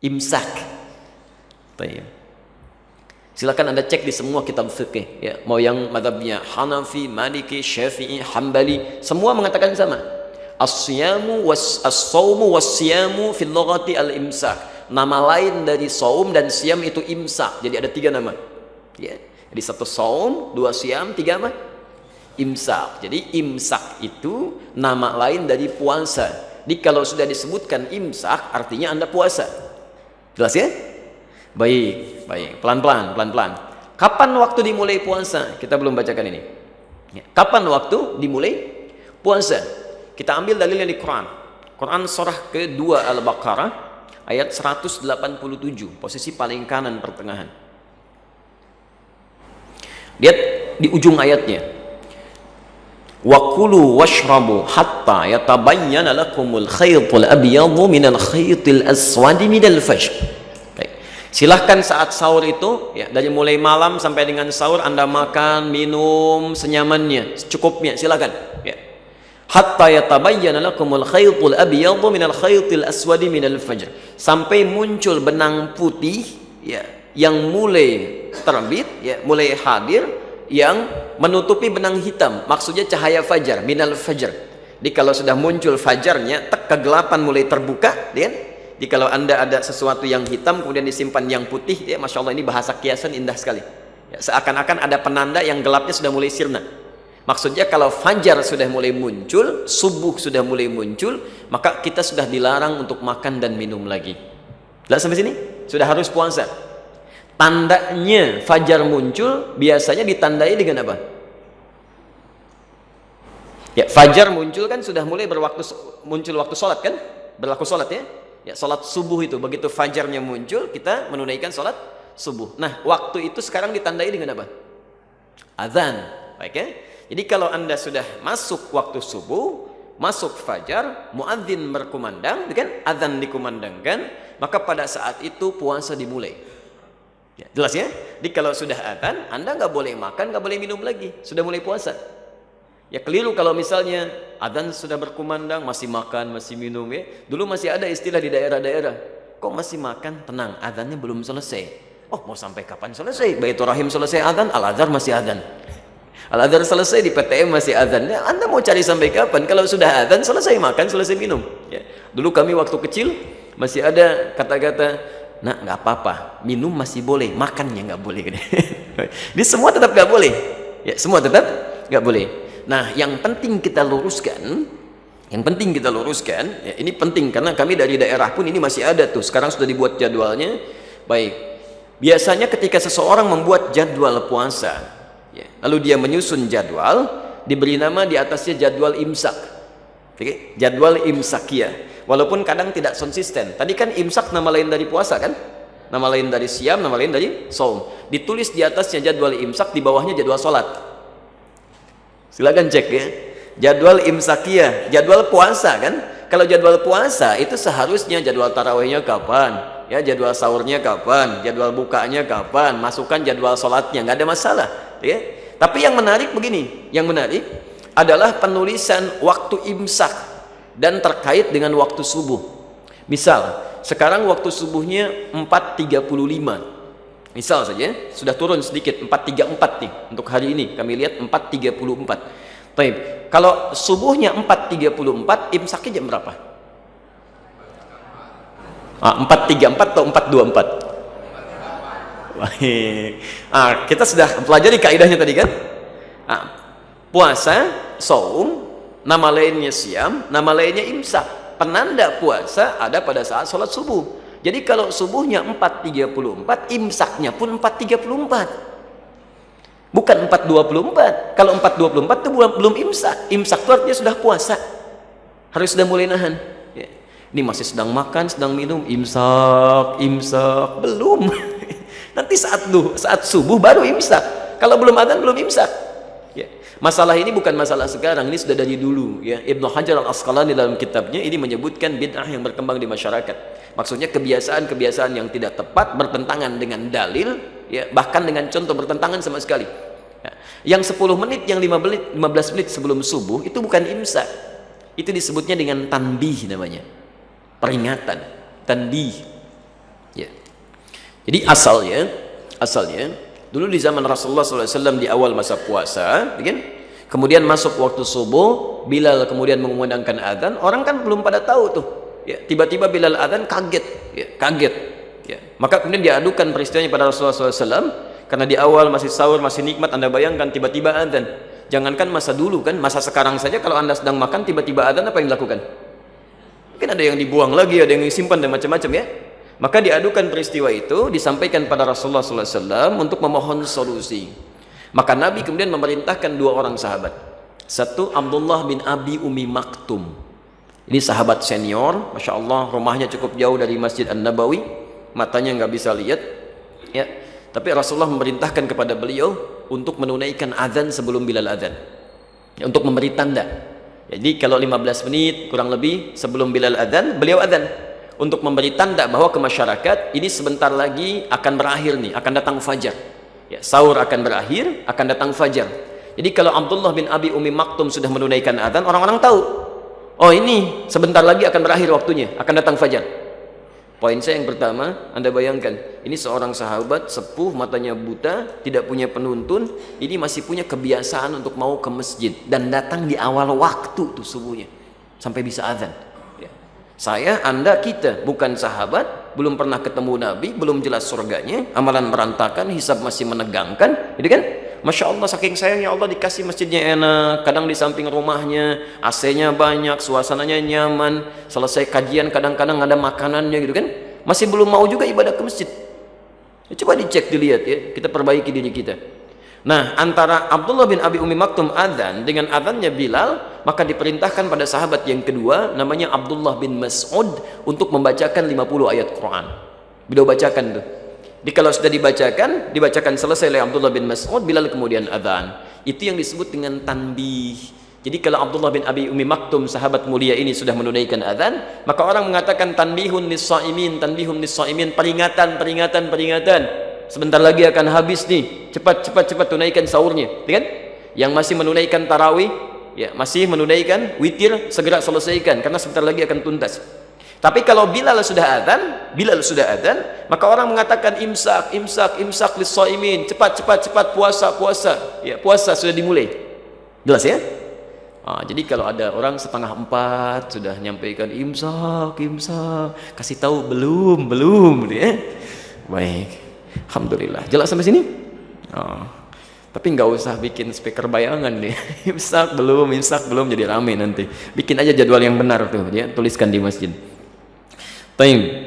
Imsak. Baik. Silakan Anda cek di semua kitab fikih ya, mau yang mazhabnya Hanafi, Maliki, Syafi'i, Hambali, semua mengatakan sama. As-siyamu was-as-saumu was-siyamu fil lughati al-imsak. Nama lain dari saum dan siam itu imsak. Jadi ada 3 nama. Ya. Jadi 1 saum, 2 siam, 3 apa? Imsak. Jadi imsak itu nama lain dari puasa. Jadi kalau sudah disebutkan imsak artinya Anda puasa. Jelas ya? Baik, baik. Pelan-pelan, pelan-pelan. Kapan waktu dimulai puasa? Kita belum bacakan ini. Ya. Kapan waktu dimulai puasa? Kita ambil dalilnya di Quran. Quran surah kedua Al-Baqarah ayat 187, posisi paling kanan pertengahan. Lihat di ujung ayatnya. Wa kulu washrabu hatta yatabayyana lakumul khaytul abyadhu minal khaytil aswadi minal fajr. Silahkan saat sahur itu ya, dari mulai malam sampai dengan sahur Anda makan, minum senyamannya, secukupnya, silakan ya. Hatta yatabayyana lakumul khaytul abyadhu minal khaytil aswadi minal fajr. Sampai muncul benang putih ya, yang mulai terbit ya, mulai hadir, yang menutupi benang hitam, maksudnya cahaya fajar, minal fajr. Jadi kalau sudah muncul fajarnya, kegelapan mulai terbuka, lihat. Jadi kalau Anda ada sesuatu yang hitam kemudian disimpan yang putih, ya Masya Allah, ini bahasa kiasan indah sekali ya, seakan-akan ada penanda yang gelapnya sudah mulai sirna. Maksudnya kalau fajar sudah mulai muncul, subuh sudah mulai muncul, maka kita sudah dilarang untuk makan dan minum lagi. Lihat sampai sini sudah harus puasa. Tandanya fajar muncul biasanya ditandai dengan apa? Ya, fajar muncul kan sudah mulai muncul waktu sholat kan, berlaku sholat ya. Ya, sholat subuh itu begitu fajarnya muncul kita menunaikan sholat subuh. Nah, waktu itu sekarang ditandai dengan apa? Azan. Baik ya. Jadi kalau Anda sudah masuk waktu subuh, masuk fajar, muadzin berkumandang, kan azan dikumandangkan, maka pada saat itu puasa dimulai. Ya, jelas ya? Jadi kalau sudah azan, Anda nggak boleh makan, nggak boleh minum lagi, sudah mulai puasa. Ya keliru kalau misalnya adzan sudah berkumandang masih makan, masih minum ya. Dulu masih ada istilah di daerah-daerah. Kok masih makan? Tenang, adzannya belum selesai. Oh, mau sampai kapan selesai? Baitur Rahim selesai adzan, Al-Azhar masih adzan. Al-Azhar selesai, di PTM masih adzan. Ya, Anda mau cari sampai kapan? Kalau sudah adzan selesai makan, selesai minum. Ya. Dulu kami waktu kecil masih ada kata-kata, "Nak, nggak apa-apa, minum masih boleh, makannya nggak boleh." Ini semua tetap nggak boleh. Ya, semua tetap nggak boleh. Nah, yang penting kita luruskan, ya, ini penting karena kami dari daerah pun ini masih ada tuh. Sekarang sudah dibuat jadwalnya. Baik. Biasanya ketika seseorang membuat jadwal puasa, ya, lalu dia menyusun jadwal, diberi nama di atasnya jadwal imsak. Oke, jadwal imsakiyah. Walaupun kadang tidak konsisten. Tadi kan imsak nama lain dari puasa kan? Nama lain dari siam, nama lain dari saum. Ditulis di atasnya jadwal imsak, di bawahnya jadwal sholat. Silakan cek ya, jadwal imsakiyah, jadwal puasa kan. Kalau jadwal puasa itu seharusnya jadwal tarawihnya kapan ya, jadwal sahurnya kapan, jadwal bukanya kapan, masukkan jadwal sholatnya, nggak ada masalah ya. Tapi yang menarik begini, yang menarik adalah penulisan waktu imsak dan terkait dengan waktu subuh. Misal sekarang waktu subuhnya 4.35, misal saja sudah turun sedikit 4.34 nih untuk hari ini, kami lihat 4.34. Baik, kalau subuhnya 4.34, imsaknya jam berapa? 4.34 atau 4.24? Baik. Kita sudah pelajari kaidahnya tadi kan? Puasa, saum, nama lainnya siam, nama lainnya imsak. Penanda puasa ada pada saat sholat subuh. Jadi kalau subuhnya 4.34, imsaknya pun 4.34. Bukan 4.24. Kalau 4.24 itu belum imsak. Imsak itu artinya sudah puasa. Harus sudah mulai nahan. Ya. Ini masih sedang makan, sedang minum, imsak, belum. Nanti saat subuh baru imsak. Kalau belum adzan belum imsak. Ya. Masalah ini bukan masalah sekarang, ini sudah dari dulu ya. Ibnu Hajar Al-Asqalani dalam kitabnya ini menyebutkan bid'ah yang berkembang di masyarakat. Maksudnya kebiasaan-kebiasaan yang tidak tepat, bertentangan dengan dalil ya, bahkan dengan contoh bertentangan sama sekali ya. Yang 10 menit, yang 15 menit sebelum subuh itu bukan imsak. Itu disebutnya dengan tanbih namanya, peringatan, tanbih Jadi asalnya dulu di zaman Rasulullah SAW di awal masa puasa, kan? Kemudian masuk waktu subuh, Bilal kemudian mengumandangkan azan, orang kan belum pada tahu tuh. Ya, tiba-tiba Bilal azan kaget, kaget. Ya. Maka kemudian diadukan peristiwanya pada Rasulullah SAW, karena di awal masih sahur, masih nikmat, Anda bayangkan tiba-tiba azan. Jangankan masa dulu kan, masa sekarang saja kalau Anda sedang makan tiba-tiba azan, apa yang dilakukan? Mungkin ada yang dibuang lagi, ada yang disimpan dan macam-macam ya. Maka diadukan peristiwa itu, disampaikan pada Rasulullah SAW untuk memohon solusi. Maka Nabi kemudian memerintahkan dua orang sahabat. Satu, Abdullah bin Abi Umi Maktum. Ini sahabat senior, Masya Allah, rumahnya cukup jauh dari Masjid An-Nabawi, matanya nggak bisa lihat, ya. Tapi Rasulullah memerintahkan kepada beliau untuk menunaikan azan sebelum Bilal azan, ya, untuk memberi tanda. Jadi kalau 15 menit kurang lebih sebelum Bilal azan, beliau azan untuk memberi tanda bahwa ke masyarakat ini sebentar lagi akan berakhir nih, akan datang fajar. Ya, sahur akan berakhir, akan datang fajar. Jadi kalau Abdullah bin Abi Umi Maktum sudah menunaikan azan, orang-orang tahu, oh ini sebentar lagi akan berakhir waktunya, akan datang fajar. Poin saya yang pertama, Anda bayangkan, ini seorang sahabat sepuh, matanya buta, tidak punya penuntun, ini masih punya kebiasaan untuk mau ke masjid dan datang di awal waktu tuh subuhnya sampai bisa azan. Ya. Saya, Anda, kita bukan sahabat, belum pernah ketemu Nabi, belum jelas surganya, amalan berantakan, hisab masih menegangkan, gitu kan? Masya Allah, saking sayangnya Allah dikasih masjidnya enak, kadang di samping rumahnya, AC-nya banyak, suasananya nyaman, selesai kajian kadang-kadang ada makanannya gitu kan, masih belum mau juga ibadah ke masjid. Ya, coba dicek, dilihat ya, kita perbaiki diri kita. Nah, antara Abdullah bin Abi Umi Maktum adzan dengan adzannya Bilal, maka diperintahkan pada sahabat yang kedua, namanya Abdullah bin Mas'ud, untuk membacakan 50 ayat Quran. Beliau bacakan tuh. Jadi kalau sudah dibacakan selesai oleh Abdullah bin Mas'ud, Bilal kemudian adzan. Itu yang disebut dengan tanbih. Jadi kalau Abdullah bin Abi Umi Maktum, sahabat mulia ini sudah menunaikan adzan, maka orang mengatakan tanbihun lis-shaimin, peringatan. Sebentar lagi akan habis nih. Cepat tunaikan sahurnya, kan? Yang masih menunaikan tarawih, ya, masih menunaikan witir, segera selesaikan karena sebentar lagi akan tuntas. Tapi kalau Bilal sudah adzan, maka orang mengatakan imsak lis-shaimin, cepat puasa. Ya, puasa sudah dimulai. Jelas ya? Jadi kalau ada orang 3:30 sudah nyampaikan imsak, kasih tahu belum ya. Baik. Alhamdulillah. Jelas sampai sini? Tapi nggak usah bikin speaker bayangan nih. imsak belum jadi rame nanti. Bikin aja jadwal yang benar tuh, ya, tuliskan di masjid. Taim.